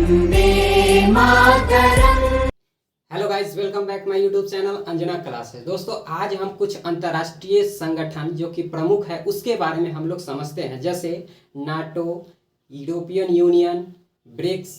Vande Mataram. Hello guys, welcome back my YouTube channel Anjana classes. दोस्तों, आज हम कुछ अंतर्राष्ट्रीय संगठन जो कि प्रमुख है उसके बारे में हम लोग समझते हैं, जैसे NATO, European Union, BRICS,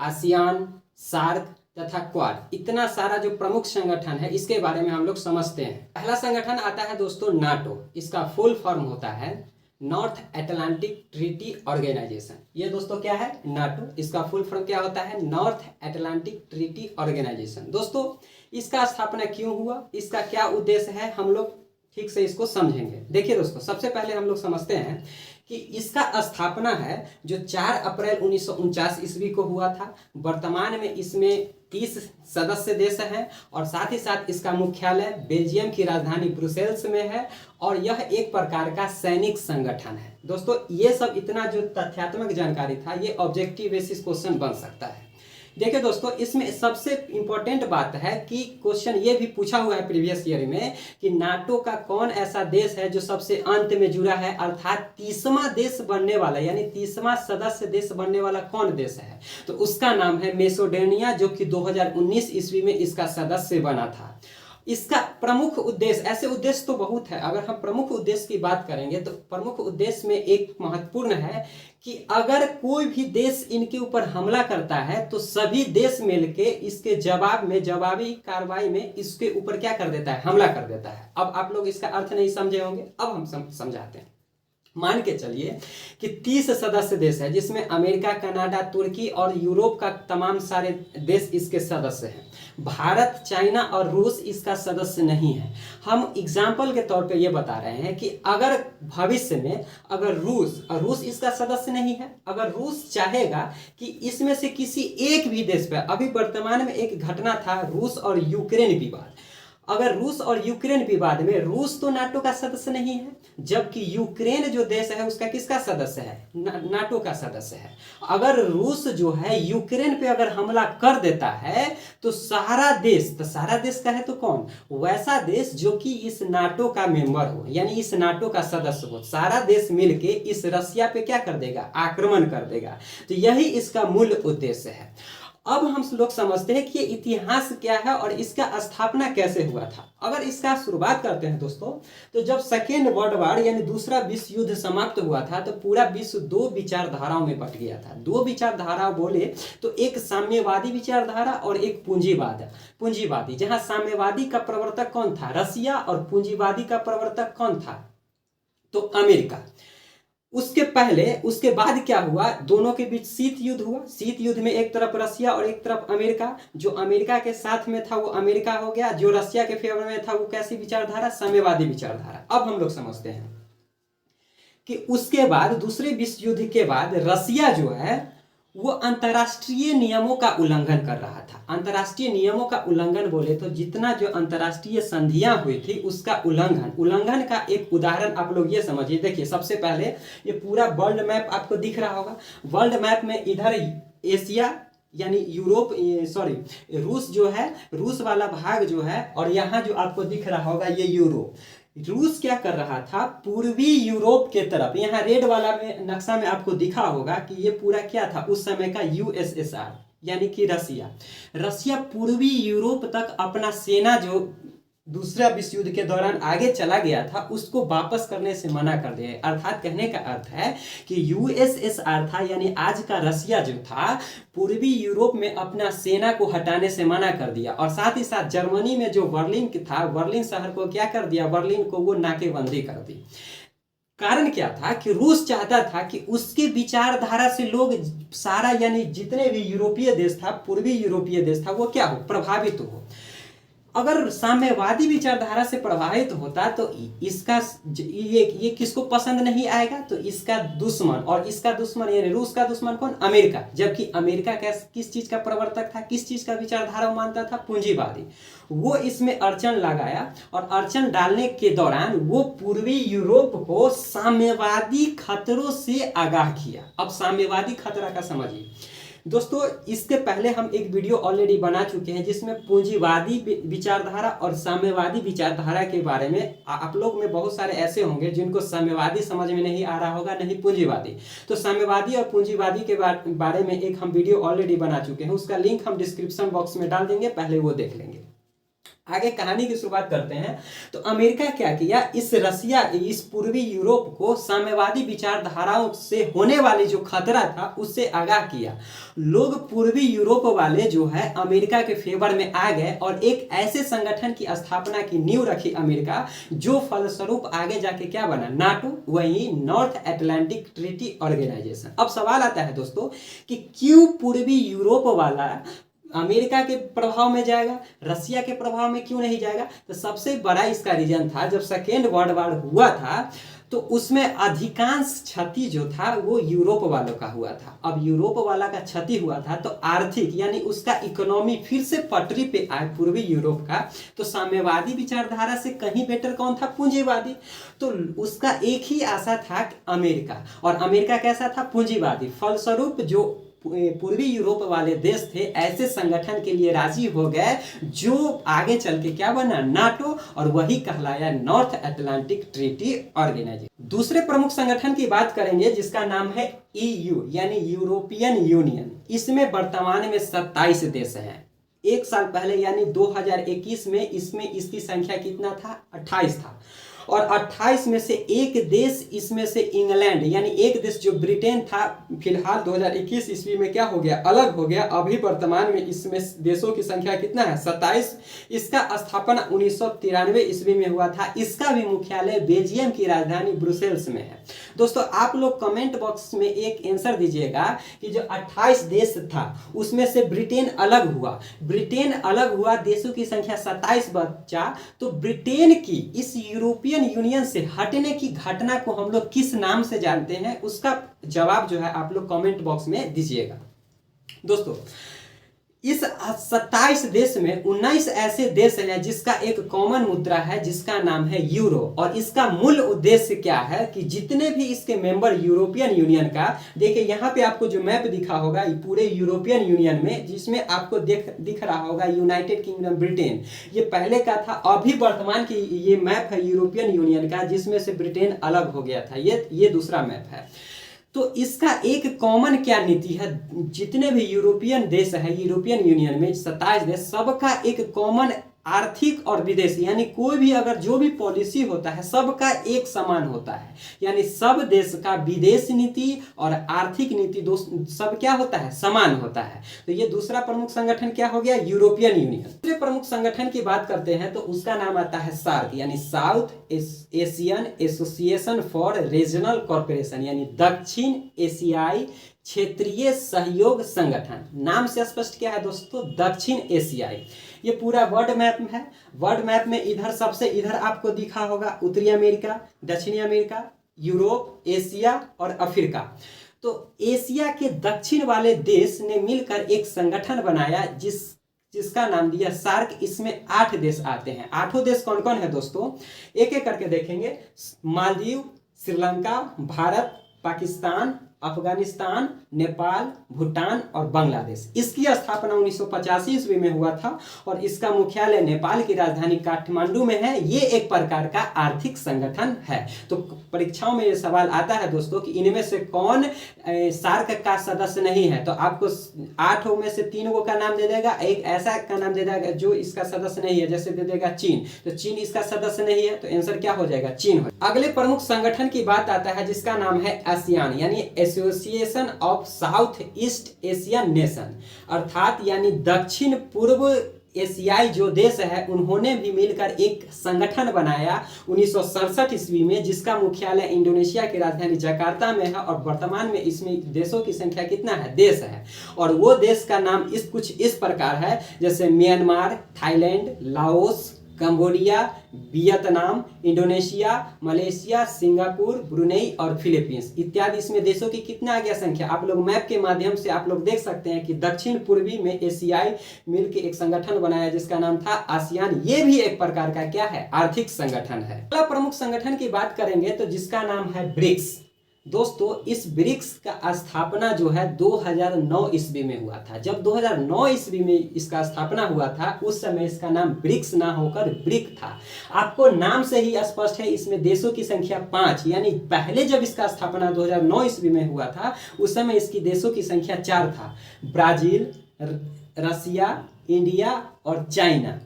ASEAN, SAARC तथा क्वाड। इतना सारा जो प्रमुख संगठन है इसके बारे में हम लोग समझते हैं। पहला संगठन आता है दोस्तों नाटो। इसका फुल फॉर्म होता है नॉर्थ अटलांटिक ट्रीटी ऑर्गेनाइजेशन। ये दोस्तों क्या है? नाटो। इसका फुल फॉर्म क्या होता है? North Atlantic Treaty Organization. दोस्तों, इसका स्थापना क्यों हुआ, इसका क्या उद्देश्य है, हम लोग ठीक से इसको समझेंगे। देखिए दोस्तों, सबसे पहले हम लोग समझते हैं कि इसका स्थापना है जो 4 अप्रैल 1949 ईस्वी को हुआ था। वर्तमान में इसमें 30 सदस्य देश हैं और साथ ही साथ इसका मुख्यालय बेल्जियम की राजधानी ब्रुसेल्स में है और यह एक प्रकार का सैनिक संगठन है। दोस्तों, ये सब इतना जो तथ्यात्मक जानकारी था, ये ऑब्जेक्टिव बेसिस क्वेश्चन बन सकता है। देखिए दोस्तों, इसमें सबसे इंपॉर्टेंट बात है कि क्वेश्चन ये भी पूछा हुआ है प्रीवियस ईयर में कि नाटो का कौन ऐसा देश है जो सबसे अंत में जुड़ा है, अर्थात 30वां देश बनने वाला, यानी 30वां सदस्य देश बनने वाला कौन देश है? तो उसका नाम है मैसेडोनिया, जो कि 2019 ईस्वी में इसका सदस्य बना था। इसका प्रमुख उद्देश्य, ऐसे उद्देश्य तो बहुत है, अगर हम प्रमुख उद्देश्य की बात करेंगे तो प्रमुख उद्देश्य में एक महत्वपूर्ण है कि अगर कोई भी देश इनके ऊपर हमला करता है तो सभी देश मिलके इसके जवाब में, जवाबी कार्रवाई में इसके ऊपर क्या कर देता है? हमला कर देता है। अब आप लोग इसका अर्थ नहीं समझे होंगे, अब हम समझाते हैं। मान के चलिए कि 30 सदस्य देश है जिसमें अमेरिका, कनाडा, तुर्की और यूरोप का तमाम सारे देश इसके सदस्य हैं। भारत, चाइना और रूस इसका सदस्य नहीं है। हम एग्जाम्पल के तौर पे ये बता रहे हैं कि अगर भविष्य में अगर रूस इसका सदस्य नहीं है, अगर रूस चाहेगा कि इसमें से किसी एक भी देश पर, अभी वर्तमान में एक घटना था रूस और यूक्रेन विवाद, अगर रूस और यूक्रेन विवाद में रूस तो नाटो का सदस्य नहीं है, जबकि यूक्रेन जो देश है उसका किसका सदस्य है? नाटो का सदस्य है। अगर रूस जो है यूक्रेन पे अगर हमला कर देता है तो सारा देश, तो सारा देश का है तो कौन? वैसा देश जो कि इस नाटो का मेंबर हो, यानी इस नाटो का सदस्य हो, सारा देश मिलके इस रसिया पे क्या कर देगा? आक्रमण कर देगा। तो यही इसका मूल उद्देश्य है। अब हम लोग समझते हैं कि ये इतिहास क्या है और इसका स्थापना कैसे हुआ था। अगर इसका शुरुआत करते हैं दोस्तों, तो जब सेकेंड वर्ल्ड वॉर यानी दूसरा विश्व युद्ध समाप्त हुआ था तो पूरा विश्व 2 विचारधाराओं में बट गया था। 2 विचारधारा बोले तो एक साम्यवादी विचारधारा और एक पूंजीवादी। जहां साम्यवादी का प्रवर्तक कौन था? रसिया। और पूंजीवादी का प्रवर्तक कौन था? तो अमेरिका। उसके बाद क्या हुआ? दोनों के बीच शीत युद्ध हुआ। शीत युद्ध में एक तरफ रसिया और एक तरफ अमेरिका। जो अमेरिका के साथ में था वो अमेरिका हो गया, जो रसिया के फेवर में था वो कैसी विचारधारा? साम्यवादी विचारधारा। अब हम लोग समझते हैं कि उसके बाद दूसरे विश्व युद्ध के बाद रसिया जो है वो अंतर्राष्ट्रीय नियमों का उल्लंघन कर रहा था। अंतर्राष्ट्रीय नियमों का उल्लंघन बोले तो जितना जो अंतर्राष्ट्रीय संधियां हुई थी उसका उल्लंघन का एक उदाहरण आप लोग ये समझिए। देखिए, सबसे पहले ये पूरा वर्ल्ड मैप आपको दिख रहा होगा। वर्ल्ड मैप में इधर एशिया यानी रूस जो है, रूस वाला भाग जो है, और यहाँ जो आपको दिख रहा होगा ये यूरोप। रूस क्या कर रहा था? पूर्वी यूरोप के तरफ, यहाँ रेड वाला में नक्शा में आपको दिखा होगा कि ये पूरा क्या था उस समय का? यूएसएसआर यानी कि रसिया पूर्वी यूरोप तक अपना सेना जो दूसरा विश्व युद्ध के दौरान आगे चला गया था उसको वापस करने से मना कर दिया। अर्थात कहने का अर्थ है कि यूएसएसआर था, यानी आज का रसिया जो था, पूर्वी यूरोप में अपना सेना को हटाने से मना कर दिया। और साथ ही साथ जर्मनी में जो बर्लिन था, बर्लिन शहर को क्या कर दिया? बर्लिन को वो नाकेबंदी कर दी। कारण क्या था कि रूस चाहता था कि उसके विचारधारा से लोग सारा, यानी जितने भी यूरोपीय देश था, पूर्वी यूरोपीय देश था, वो क्या हो? प्रभावित हो। अगर साम्यवादी विचारधारा से प्रभावित होता तो इसका ये किसको पसंद नहीं आएगा? तो इसका दुश्मन, और इसका दुश्मन यानी रूस का दुश्मन कौन? अमेरिका। जबकि अमेरिका किस चीज का प्रवर्तक था, किस चीज का विचारधारा मानता था? पूंजीवादी। वो इसमें अड़चन लगाया और अड़चन डालने के दौरान वो पूर्वी यूरोप को साम्यवादी खतरों से आगाह किया। अब साम्यवादी खतरा का समझिए। दोस्तों इसके पहले हम एक वीडियो ऑलरेडी बना चुके हैं जिसमें पूंजीवादी विचारधारा और साम्यवादी विचारधारा के बारे में आप लोग में बहुत सारे ऐसे होंगे जिनको साम्यवादी समझ में नहीं आ रहा होगा, नहीं पूंजीवादी। तो साम्यवादी और पूंजीवादी के बारे में एक हम वीडियो ऑलरेडी बना चुके हैं, उसका लिंक हम डिस्क्रिप्शन बॉक्स में डाल देंगे, पहले वो देख लेंगे। आगे कहानी की शुरुआत करते हैं। तो अमेरिका क्या किया, इस पूर्वी यूरोप को साम्यवादी विचारधाराओं से होने वाली जो खतरा था उससे आगाह किया। लोग पूर्वी यूरोप वाले जो है अमेरिका के फेवर में आ गए और एक ऐसे संगठन की स्थापना की नींव रखी अमेरिका, जो फलस्वरूप आगे जाके क्या बना, नाटो, वही नॉर्थ अटलांटिक ट्रीटी ऑर्गेनाइजेशन। अब सवाल आता है दोस्तों कि क्यों पूर्वी यूरोप वाला अमेरिका के प्रभाव में जाएगा, रसिया के प्रभाव में क्यों नहीं जाएगा? तो सबसे बड़ा इसका रीजन था, जब सेकेंड वर्ल्ड वॉर हुआ था तो उसमें अधिकांश क्षति जो था वो यूरोप वालों का हुआ था। अब यूरोप वाला का क्षति हुआ था तो आर्थिक यानी उसका इकोनॉमी फिर से पटरी पे आए पूर्वी यूरोप का, तो साम्यवादी विचारधारा से कहीं बेटर कौन था, पूंजीवादी। तो उसका एक ही आशा था अमेरिका, और अमेरिका कैसा था, पूंजीवादी। फलस्वरूप जो पूर्वी यूरोप वाले देश थे ऐसे संगठन के लिए राजी हो गए जो आगे चल के क्या बना, नाटो, और वही कहलाया नॉर्थ अटलांटिक ट्रीटी ऑर्गेनाइजेशन। दूसरे प्रमुख संगठन की बात करेंगे जिसका नाम है EU यानी यूरोपियन यूनियन। इसमें वर्तमान में 27 देश हैं। एक साल पहले यानी 2021 में इसमें इसकी संख्या कितना था, 28 था। और 28 में से एक देश, इसमें से इंग्लैंड यानी एक देश जो ब्रिटेन था, फिलहाल 2021 ईस्वी में क्या हो गया, अलग हो गया। अभी वर्तमान में इसमें देशों की संख्या कितना है, 27। इसका स्थापना 1993 ईस्वी में हुआ था। इसका भी मुख्यालय बेल्जियम की राजधानी ब्रुसेल्स में है। दोस्तों आप लोग कमेंट बॉक्स में एक आंसर दीजिएगा कि जो 28 देश था उसमें से ब्रिटेन अलग हुआ, ब्रिटेन अलग हुआ, देशों की संख्या 27 बचा, तो ब्रिटेन की इस यूरोपियन यूनियन से हटने की घटना को हम लोग किस नाम से जानते हैं, उसका जवाब जो है आप लोग कमेंट बॉक्स में दीजिएगा। दोस्तों इस 27 देश में 19 ऐसे देश हैं जिसका एक कॉमन मुद्रा है जिसका नाम है यूरो। और इसका मूल उद्देश्य क्या है कि जितने भी इसके मेंबर यूरोपियन यूनियन का, देखिए यहाँ पे आपको जो मैप दिखा होगा पूरे यूरोपियन यूनियन में, जिसमें आपको दिख रहा होगा यूनाइटेड किंगडम ब्रिटेन, ये पहले का था। अभी वर्तमान की ये मैप है यूरोपियन यूनियन का जिसमें से ब्रिटेन अलग हो गया था, ये दूसरा मैप है। तो इसका एक कॉमन क्या नीति है, जितने भी यूरोपियन देश है यूरोपियन यूनियन में 27 देश, सबका एक कॉमन आर्थिक और विदेशी यानी कोई भी अगर जो भी पॉलिसी होता है सबका एक समान होता है, यानी सब देश का विदेश नीति और आर्थिक नीति सब क्या होता है, समान होता है। तो ये दूसरा प्रमुख संगठन क्या हो गया, यूरोपियन यूनियन। दूसरे प्रमुख संगठन की बात करते हैं तो उसका नाम आता है सार्क यानी south Asian association for regional corporation, यानी दक्षिण एशियाई क्षेत्रीय सहयोग संगठन। नाम से स्पष्ट क्या है दोस्तों, दक्षिण एशियाई। ये पूरा वर्ल्ड मैप है। वर्ल्ड मैप में इधर सबसे इधर आपको दिखा होगा उत्तरी अमेरिका, दक्षिणी अमेरिका, यूरोप, एशिया और अफ्रीका। तो एशिया के दक्षिण वाले देश ने मिलकर एक संगठन बनाया जिसका नाम दिया सार्क। इसमें 8 देश आते हैं। 8 देश कौन कौन है दोस्तों, एक एक करके देखेंगे। मालदीव, श्रीलंका, भारत, पाकिस्तान, अफगानिस्तान, नेपाल, भूटान और बांग्लादेश। इसकी स्थापना 1985 ईस्वी में हुआ था और इसका मुख्यालय नेपाल की राजधानी काठमांडू में है। ये एक प्रकार का आर्थिक संगठन है। तो परीक्षाओं में ये सवाल आता है दोस्तों कि इनमें से कौन सार्क का सदस्य नहीं है, तो आपको 8 में से 3 का नाम दे देगा, एक ऐसा का नाम दे देगा जो इसका सदस्य नहीं है, जैसे दे देगा चीन, तो चीन इसका सदस्य नहीं है, तो आंसर क्या हो जाएगा, चीन हो। अगले प्रमुख संगठन की बात आता है जिसका नाम है आसियान यानी association of south east Asian nation, अर्थात यानी दक्षिण पूर्व एशियाई जो देश है उन्होंने भी मिलकर एक संगठन बनाया 1967 ईस्वी में, जिसका मुख्यालय इंडोनेशिया की राजधानी जकार्ता में है। और वर्तमान में इसमें देशों की संख्या कितना है, देश है। और वो देश का नाम कुछ इस प्रकार है, जैसे Myanmar, Thailand, Laos, Cambodia, Vietnam, Indonesia, Malaysia, Singapore, Brunei और फिलीपींस इत्यादि। इसमें देशों की कितना आ गया संख्या, आप लोग मैप के माध्यम से आप लोग देख सकते हैं कि दक्षिण पूर्वी में एशियाई मिलकर एक संगठन बनाया जिसका नाम था आसियान। ये भी एक प्रकार का क्या है, आर्थिक संगठन है। अगला प्रमुख संगठन की बात करेंगे तो जिसका नाम है ब्रिक्स। दोस्तों इस ब्रिक्स का स्थापना जो है 2009 ईस्वी में हुआ था। जब 2009 ईस्वी में इसका स्थापना हुआ था उस समय इसका नाम ब्रिक्स ना होकर ब्रिक था। आपको नाम से ही स्पष्ट है, इसमें देशों की संख्या 5, यानी पहले जब इसका स्थापना 2009 ईस्वी में हुआ था उस समय इसकी देशों की संख्या 4 था, ब्राजील, रसिया, इंडिया और चाइना।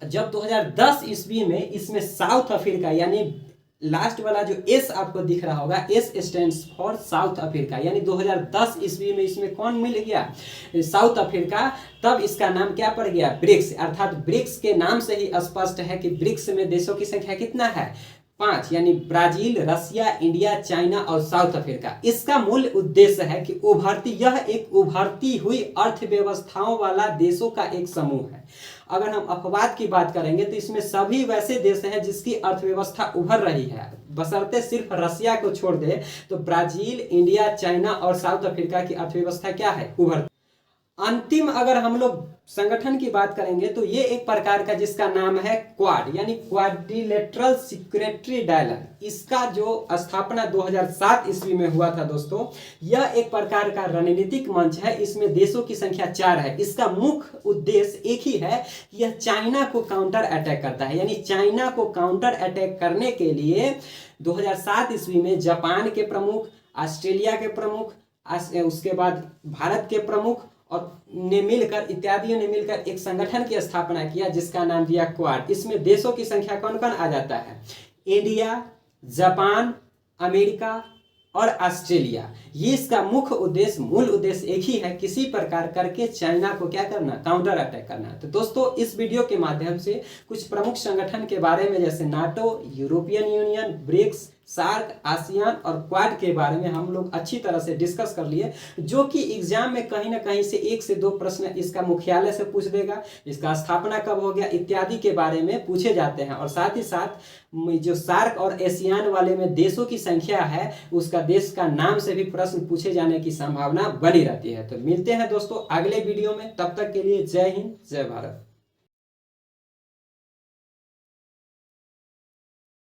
जब 2010 ईस्वी में इसमें साउथ अफ्रीका, यानी लास्ट वाला जो एस आपको दिख रहा होगा, S stands for south Africa, यानी 2010 ईस्वी में इसमें कौन मिल गया, साउथ अफ्रीका। तब इसका नाम क्या पड़ गया, ब्रिक्स। अर्थात ब्रिक्स के नाम से ही स्पष्ट है कि ब्रिक्स में देशों की संख्या कितना है, 5, यानी ब्राजील, रसिया, इंडिया, चाइना और साउथ अफ्रीका। इसका मूल उद्देश्य है कि यह एक उभरती हुई अर्थव्यवस्थाओं वाला देशों का एक समूह है। अगर हम अपवाद की बात करेंगे तो इसमें सभी वैसे देश हैं जिसकी अर्थव्यवस्था उभर रही है, बशर्ते सिर्फ रसिया को छोड़ दे तो ब्राजील, इंडिया, चाइना और साउथ अफ्रीका की अर्थव्यवस्था क्या है, उभर। अंतिम अगर हम लोग संगठन की बात करेंगे तो ये एक प्रकार का जिसका नाम है क्वाड, यानी क्वाड्रिलेटरल सिक्योरिटी डायलॉग। इसका जो स्थापना 2007 ईस्वी में हुआ था दोस्तों, यह एक प्रकार का रणनीतिक मंच है। इसमें देशों की संख्या 4 है। इसका मुख्य उद्देश्य एक ही है, यह चाइना को काउंटर अटैक करता है। यानी चाइना को काउंटर अटैक करने के लिए 2007 ईस्वी में जापान के प्रमुख, ऑस्ट्रेलिया के प्रमुख, उसके बाद भारत के प्रमुख और इत्यादियों ने मिलकर एक संगठन की स्थापना किया जिसका नाम दिया क्वाड। इसमें देशों की संख्या कौन कौन आ जाता है, इंडिया, जापान, अमेरिका और ऑस्ट्रेलिया। ये इसका मुख्य उद्देश्य, मूल उद्देश्य एक ही है, किसी प्रकार करके चाइना को क्या करना, काउंटर अटैक करना। तो दोस्तों इस वीडियो के माध्यम से कुछ प्रमुख संगठन के बारे में जैसे NATO, European Union, BRICS, SAARC, ASEAN और क्वाड के बारे में हम लोग अच्छी तरह से डिस्कस कर लिए, जो कि एग्जाम में कहीं ना कहीं से 1 से 2 प्रश्न इसका मुख्यालय से पूछ देगा, इसका स्थापना कब हो गया इत्यादि के बारे में पूछे जाते हैं। और साथ ही साथ जो सार्क और एशियान वाले में देशों की संख्या है उसका देश का नाम से भी प्रश्न पूछे जाने की संभावना बनी रहती है। तो मिलते हैं दोस्तों अगले वीडियो में, तब तक के लिए जय हिंद, जय भारत।